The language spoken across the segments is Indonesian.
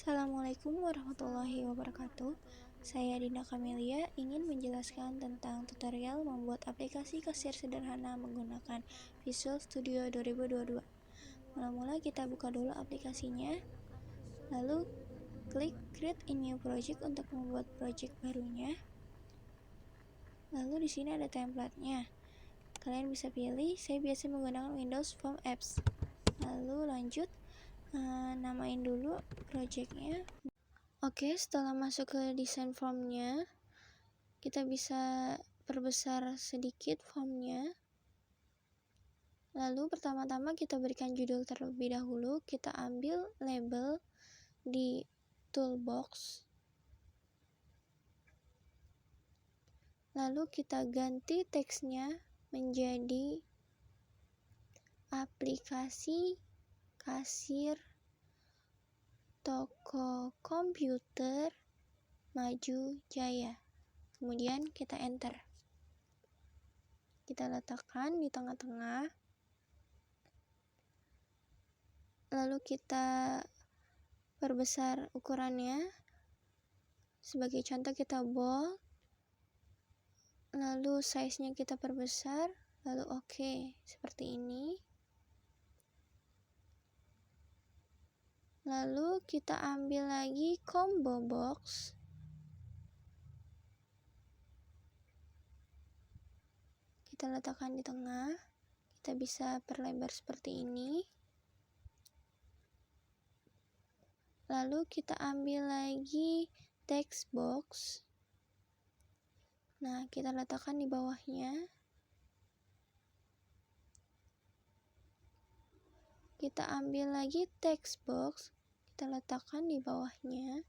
Assalamualaikum warahmatullahi wabarakatuh. Saya Dinda Kamelia ingin menjelaskan tentang tutorial membuat aplikasi kasir sederhana menggunakan Visual Studio 2022. Mula-mula kita buka dulu aplikasinya, lalu klik Create a New Project untuk membuat project barunya. Lalu di sini ada template-nya. Kalian bisa pilih, saya biasa menggunakan Windows Form Apps. Lalu lanjut, namain dulu projectnya. Oke, setelah masuk ke desain formnya, kita bisa perbesar sedikit formnya. Lalu pertama-tama kita berikan judul terlebih dahulu. Kita ambil label di toolbox. Lalu kita ganti teksnya menjadi aplikasi kasir toko komputer Maju Jaya. Kemudian kita enter. Kita letakkan di tengah-tengah. Lalu kita perbesar ukurannya. Sebagai contoh kita bold. Lalu size-nya kita perbesar. Lalu oke, seperti ini. Lalu kita ambil lagi combo box. Kita letakkan di tengah. Kita bisa perlebar seperti ini. Lalu kita ambil lagi text box. Nah, kita letakkan di bawahnya. Kita ambil lagi text box, kita letakkan di bawahnya.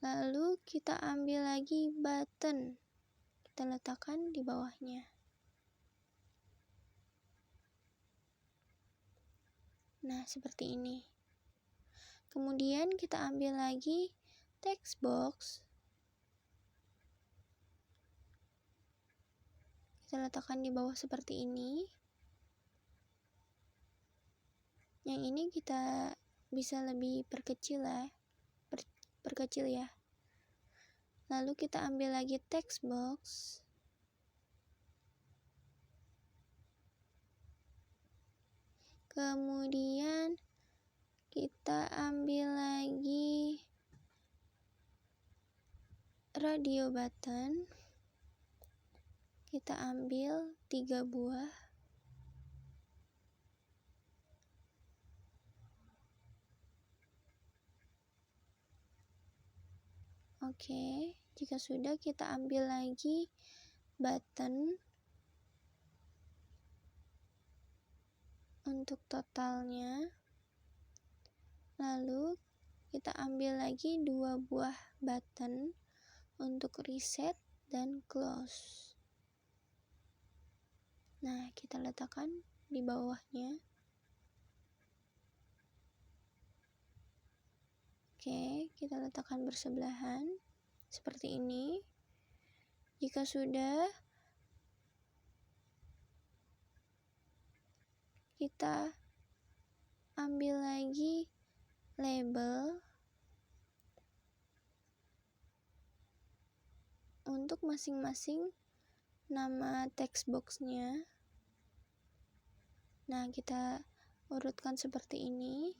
Lalu kita ambil lagi button, kita letakkan di bawahnya. Nah, seperti ini. Kemudian kita ambil lagi text box. Kita letakkan di bawah seperti ini. Yang ini kita bisa lebih perkecil ya. Lalu kita ambil lagi text box. Kemudian kita ambil lagi radio button. Kita ambil 3 buah. Oke, jika sudah kita ambil lagi button untuk totalnya. Lalu kita ambil lagi 2 buah button untuk reset dan close. Nah, kita letakkan di bawahnya. Oke, kita letakkan bersebelahan seperti ini. Jika sudah, kita ambil lagi label untuk masing-masing nama text box-nya. Nah, kita urutkan seperti ini.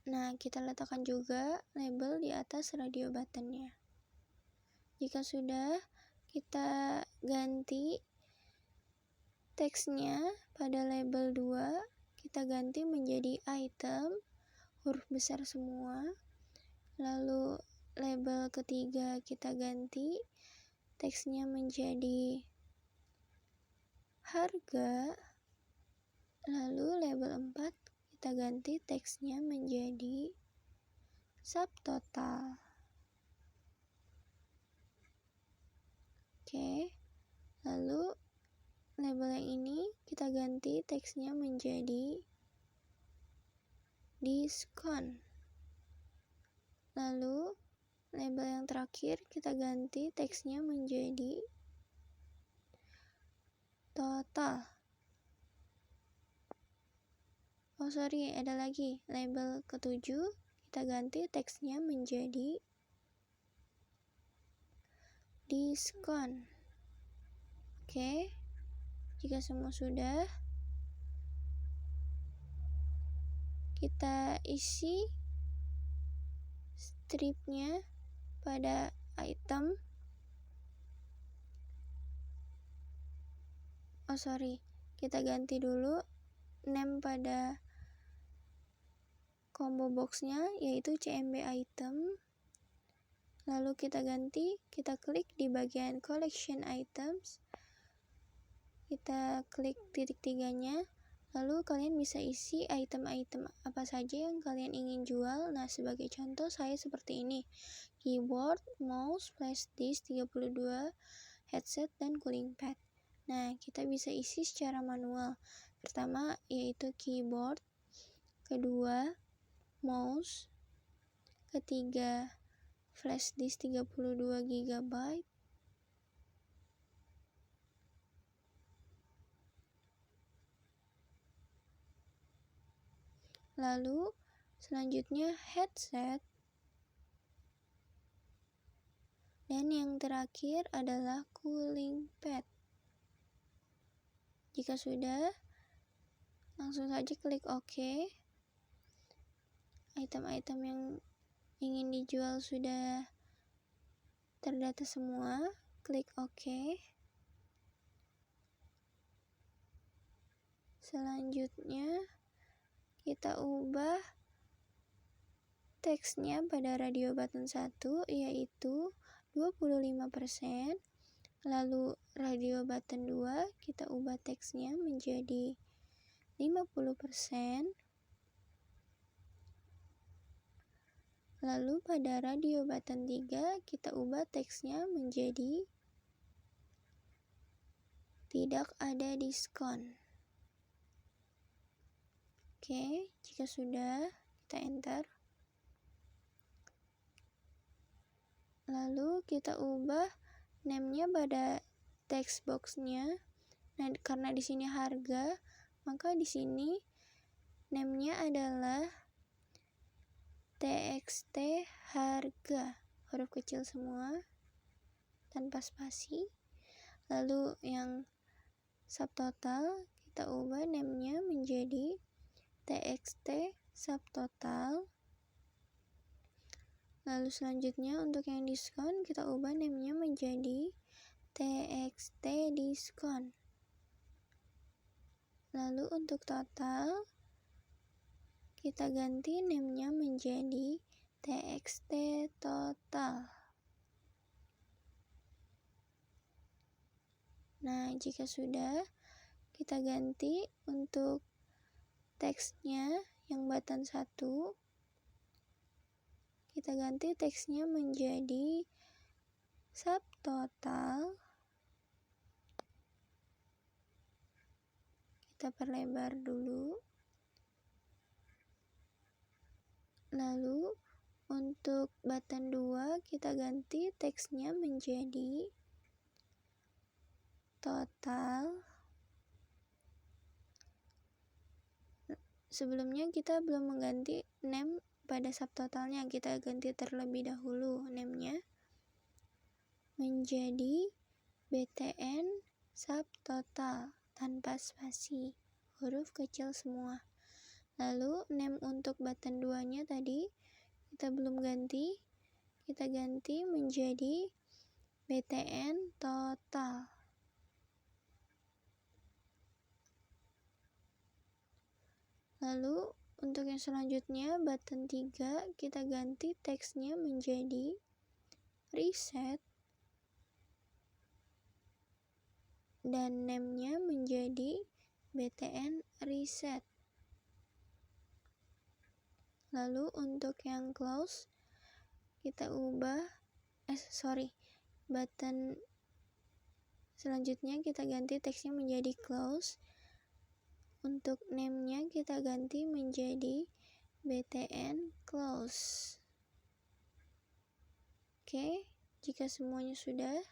Nah, kita letakkan juga label di atas radio buttonnya. Jika sudah, kita ganti teksnya pada label 2, kita ganti menjadi item, huruf besar semua. Lalu label ketiga kita ganti teksnya menjadi harga. Lalu label 4 kita ganti teksnya menjadi subtotal. Oke, lalu label yang ini kita ganti teksnya menjadi diskon. Lalu label yang terakhir kita ganti teksnya menjadi total. Ada lagi label ketujuh, kita ganti teksnya menjadi diskon. Oke, jika semua sudah, kita isi stripnya pada item. Kita ganti dulu name pada combo boxnya, yaitu CMB item. Lalu kita ganti, kita klik di bagian collection items, kita klik titik tiganya, lalu kalian bisa isi item-item apa saja yang kalian ingin jual. Nah, sebagai contoh saya seperti ini: keyboard, mouse, flash disk 32, headset, dan cooling pad. Nah, kita bisa isi secara manual. Pertama yaitu keyboard, kedua mouse, ketiga flash disk 32 GB, lalu selanjutnya headset, dan yang terakhir adalah cooling pad. Jika sudah, langsung saja klik OK. Item-item yang ingin dijual sudah terdata semua, klik OK. Selanjutnya kita ubah teksnya pada radio button 1 yaitu 25%. Lalu radio button 2 kita ubah teksnya menjadi 50%. Lalu pada radio button 3 kita ubah teksnya menjadi tidak ada diskon. Oke, jika sudah, kita enter. Lalu kita ubah name-nya pada text box-nya. Nah, karena di sini harga, maka di sini name-nya adalah TXT harga, huruf kecil semua tanpa spasi. Lalu yang subtotal kita ubah name-nya menjadi TXT subtotal. Lalu selanjutnya untuk yang diskon kita ubah name-nya menjadi TXT diskon. Lalu untuk total kita ganti name-nya menjadi TXT total. Nah, jika sudah, kita ganti untuk teksnya yang button 1. Kita ganti teksnya menjadi subtotal. Kita perlebar dulu. Lalu untuk button 2 kita ganti teksnya menjadi total. Sebelumnya kita belum mengganti name pada subtotalnya, kita ganti terlebih dahulu name-nya menjadi BTN subtotal tanpa spasi, huruf kecil semua. Lalu name untuk button 2-nya tadi kita belum ganti, kita ganti menjadi BTN total. Lalu untuk yang selanjutnya button 3 kita ganti teksnya menjadi reset dan name-nya menjadi BTN reset. Lalu untuk yang close kita ubah button selanjutnya kita ganti teksnya menjadi close. Untuk name-nya kita ganti menjadi BTN close. Oke, jika semuanya sudah,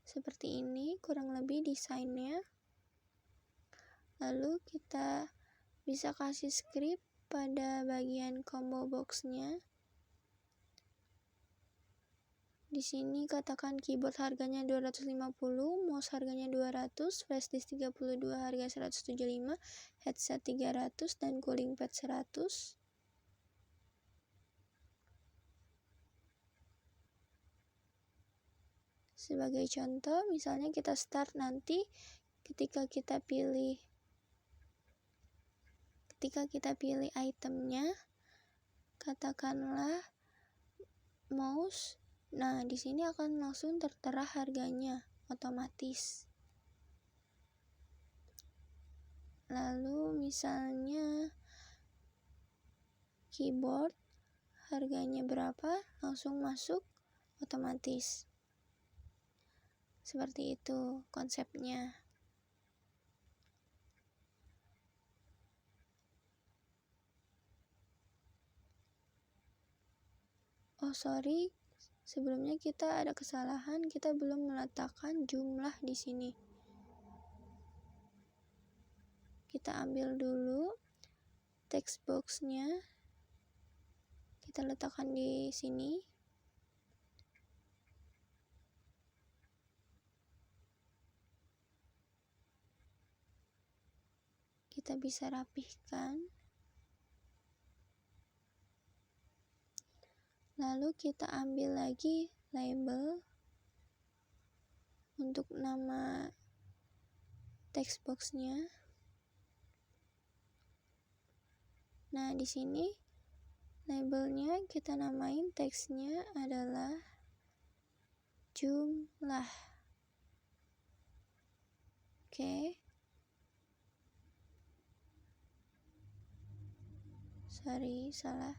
seperti ini kurang lebih desainnya. Lalu kita bisa kasih script pada bagian combo box-nya. Di sini katakan keyboard harganya 250, mouse harganya 200, flash disk 32, harga 175, headset 300, dan cooling pad 100. Sebagai contoh, misalnya kita start nanti ketika kita pilih itemnya, katakanlah mouse. Nah, di sini akan langsung tertera harganya otomatis. Lalu misalnya keyboard harganya berapa, langsung masuk otomatis. Seperti itu konsepnya. Oh sorry, sebelumnya kita ada kesalahan, kita belum meletakkan jumlah di sini. Kita ambil dulu text box-nya, kita letakkan di sini. Kita bisa rapihkan. Lalu kita ambil lagi label untuk nama text box-nya. Nah, di sini labelnya kita namain teksnya adalah jumlah. Oke. Sorry, salah.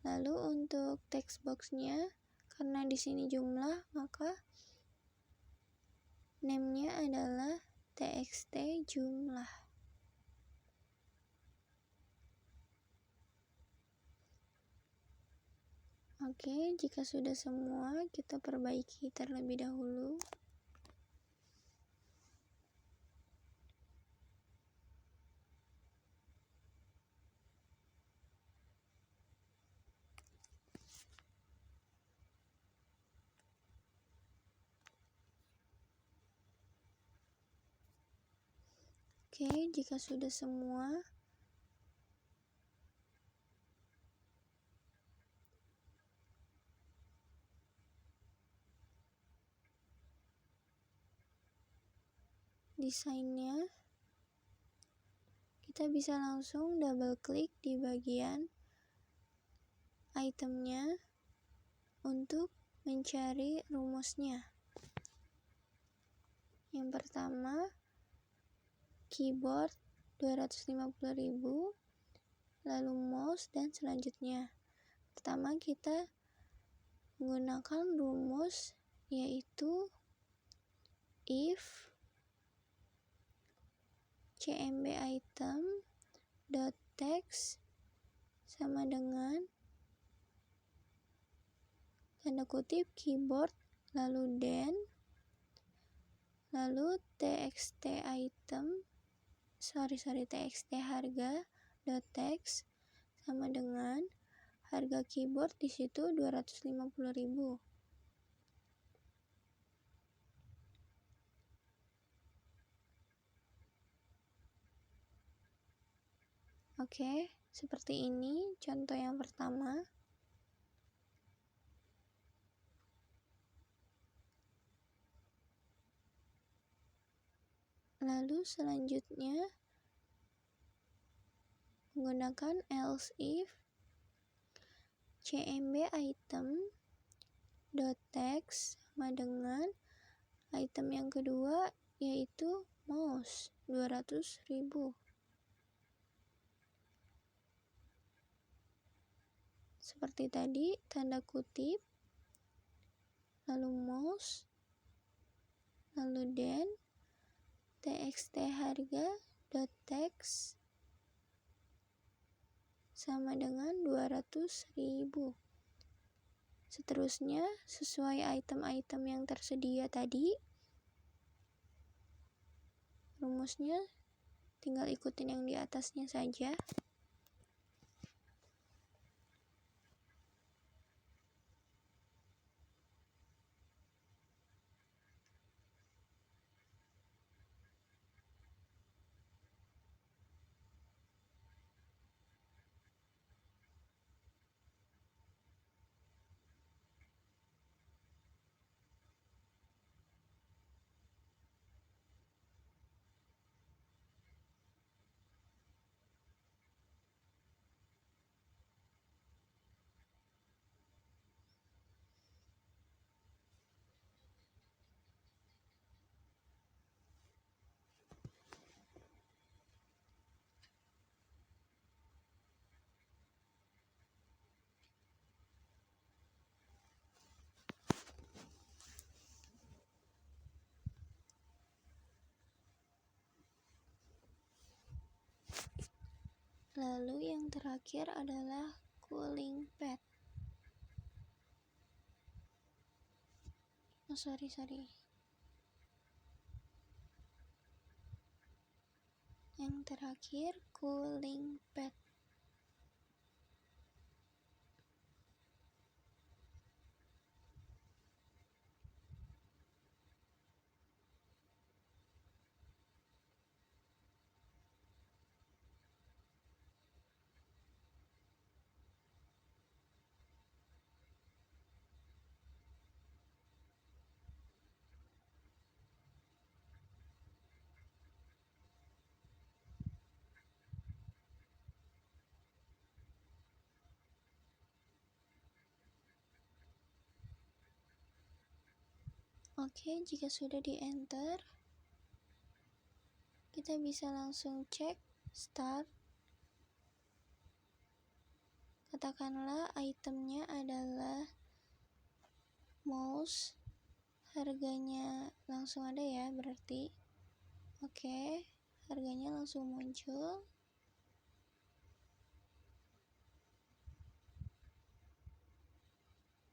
Lalu untuk text box-nya, karena di sini jumlah, maka name-nya adalah txt jumlah. Oke, jika sudah semua, kita perbaiki terlebih dahulu. Oke, jika sudah semua, desainnya, kita bisa langsung double klik di bagian itemnya untuk mencari rumusnya. Yang pertama, keyboard 250.000, lalu mouse, dan selanjutnya. Pertama kita menggunakan rumus yaitu if cmb item dot text sama dengan tanda kutip keyboard lalu then lalu txt harga dot text sama dengan harga keyboard di situ 250.000. Oke, seperti ini contoh yang pertama. Lalu selanjutnya menggunakan else if cmb item dot text sama dengan item yang kedua yaitu mouse 200.000. Seperti tadi, tanda kutip, lalu mouse, lalu then txt harga dot text sama dengan 200.000. Seterusnya, sesuai item-item yang tersedia tadi, rumusnya tinggal ikutin yang di atasnya saja. Lalu yang terakhir adalah cooling pad. Sorry. Yang terakhir cooling pad. Oke, jika sudah di enter, kita bisa langsung cek start. Katakanlah itemnya adalah mouse, harganya langsung ada ya, berarti oke, harganya langsung muncul.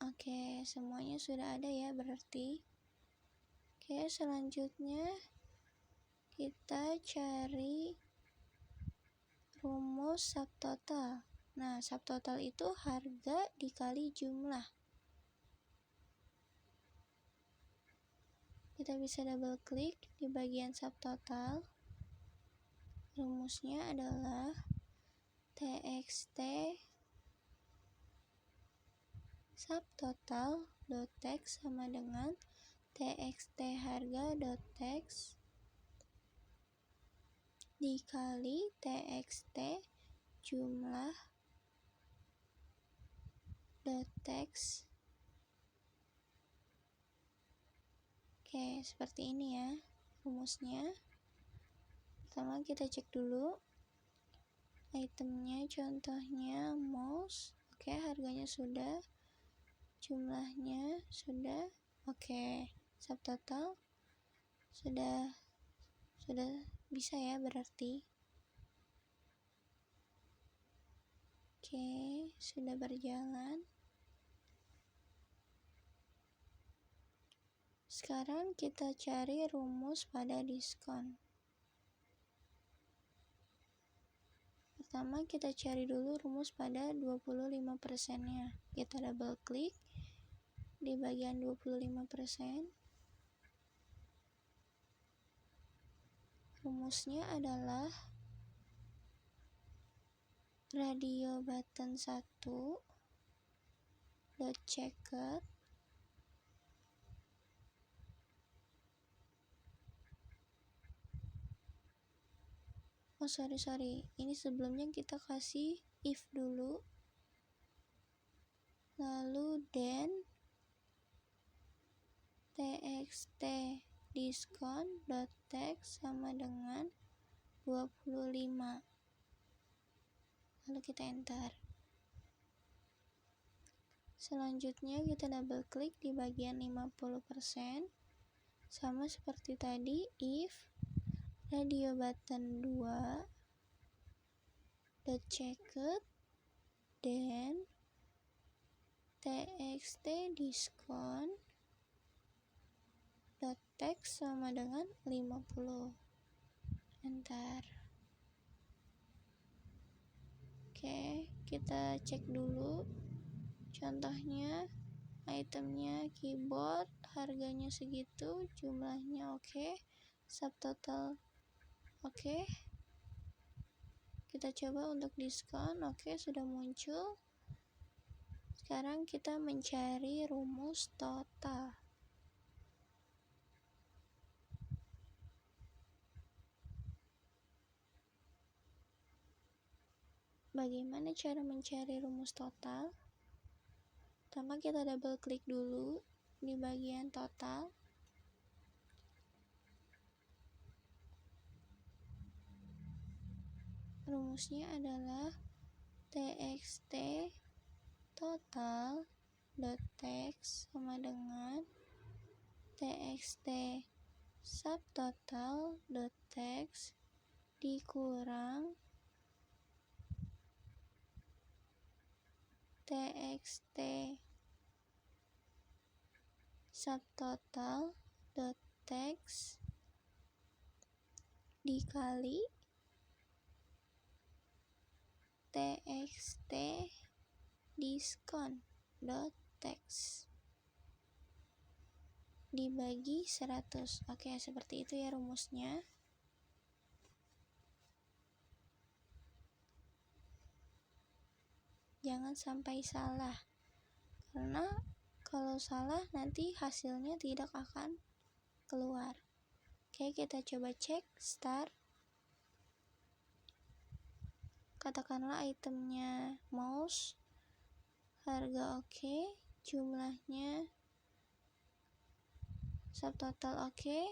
Oke, semuanya sudah ada ya, berarti oke, selanjutnya kita cari rumus subtotal. Nah, subtotal itu harga dikali jumlah. Kita bisa double klik di bagian subtotal. Rumusnya adalah txt subtotal.text sama dengan txt harga.text dikali txt jumlah.text. Oke, seperti ini ya rumusnya. Pertama kita cek dulu itemnya, contohnya mouse. Oke, harganya sudah, jumlahnya sudah. Oke, subtotal sudah bisa ya berarti. Oke, sudah berjalan. Sekarang kita cari rumus pada diskon. Pertama kita cari dulu rumus pada 25%-nya. Kita double klik di bagian 25%. Rumusnya adalah radio button 1 dot checker sorry, ini sebelumnya kita kasih if dulu, lalu then txt diskon.text sama dengan 25, lalu kita enter. Selanjutnya kita double klik di bagian 50%, sama seperti tadi, if radio button 2 dot checked then txt diskon dot text sama dengan 50. Enter. Oke, kita cek dulu contohnya. Itemnya keyboard, harganya segitu, jumlahnya oke, subtotal oke. Kita coba untuk diskon, oke, sudah muncul. Sekarang kita mencari rumus total. Bagaimana cara mencari rumus total? Pertama kita double klik dulu di bagian total. Rumusnya adalah txt total dot text sama dengan txt subtotal dot text dikurang txt subtotal dot text dikali txt diskon dot text dibagi 100. Oke, seperti itu ya rumusnya. Jangan sampai salah, karena kalau salah nanti hasilnya tidak akan keluar. Oke, kita coba cek start. Katakanlah itemnya mouse, harga oke, jumlahnya subtotal oke,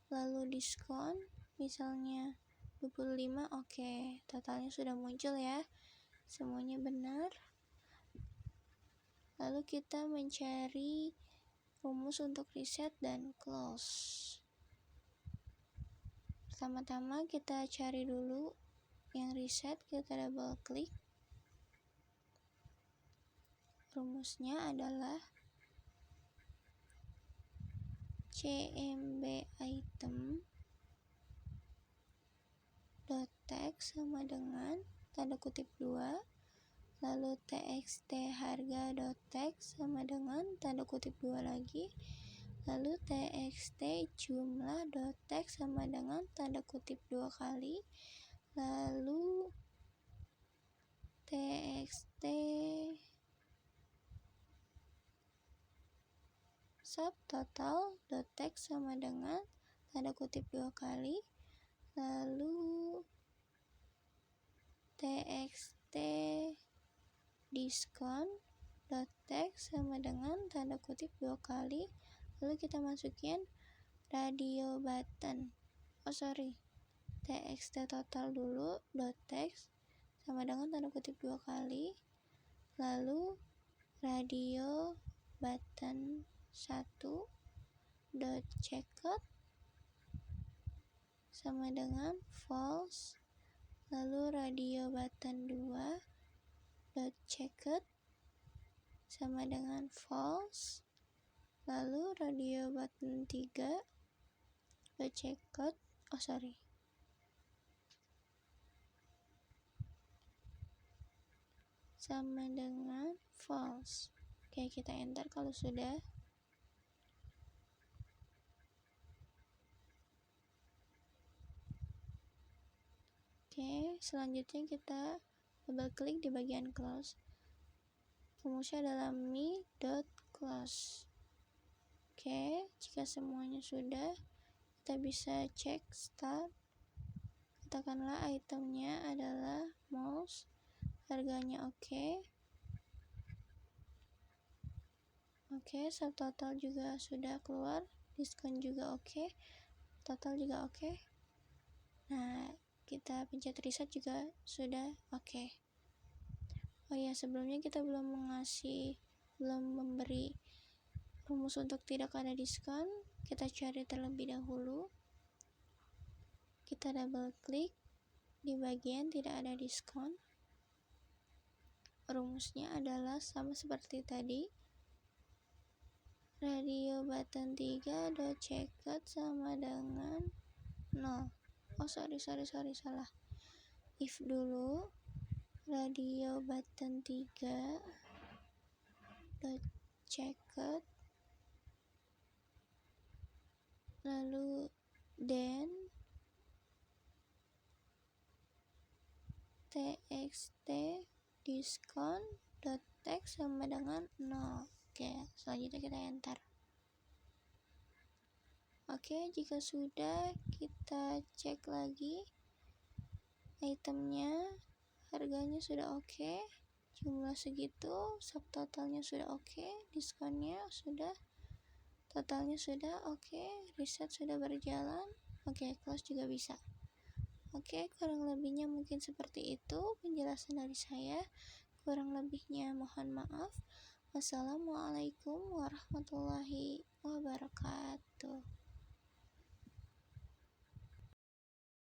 lalu diskon misalnya 25 oke, totalnya sudah muncul ya, semuanya benar. Lalu kita mencari rumus untuk reset dan close. Pertama-tama kita cari dulu yang reset, kita double klik. Rumusnya adalah cmb item dot text sama dengan tanda kutip 2, lalu txt harga dot text sama dengan tanda kutip 2 lagi, lalu txt jumlah dot text sama dengan tanda kutip 2 kali, lalu txt subtotal dot text sama dengan tanda kutip 2 kali, lalu txt diskon dot text sama dengan tanda kutip 2 kali, lalu kita masukin radio button, txt total dulu dot text sama dengan tanda kutip 2 kali, lalu radio button 1 dot checkout sama dengan false, lalu radio button 2 dot checkout sama dengan false, lalu radio button 3 dot checkout sama dengan false. Oke, kita enter kalau sudah. Oke, selanjutnya kita double klik di bagian close. Rumusnya adalah me.close. Oke, jika semuanya sudah, kita bisa cek start. Katakanlah itemnya adalah mouse, harganya oke. Oke, subtotal juga sudah keluar, diskon juga oke, total juga oke. Nah, kita pencet reset juga sudah oke. Oh ya, sebelumnya kita belum memberi rumus untuk tidak ada diskon. Kita cari terlebih dahulu. Kita double klik di bagian tidak ada diskon. rumusnya adalah sama seperti tadi. Radio button 3 dot checked sama dengan 0. Oh sorry, salah. If dulu, radio button 3 dot checked, lalu then txt diskon dot text sama dengan 0. Oke, selanjutnya kita enter. Oke, jika sudah, kita cek lagi itemnya, harganya sudah oke, jumlah segitu, subtotalnya sudah oke, diskonnya sudah, totalnya sudah oke, reset sudah berjalan. Oke, close juga bisa. Oke, kurang lebihnya mungkin seperti itu penjelasan dari saya. Kurang lebihnya mohon maaf. Wassalamualaikum warahmatullahi wabarakatuh.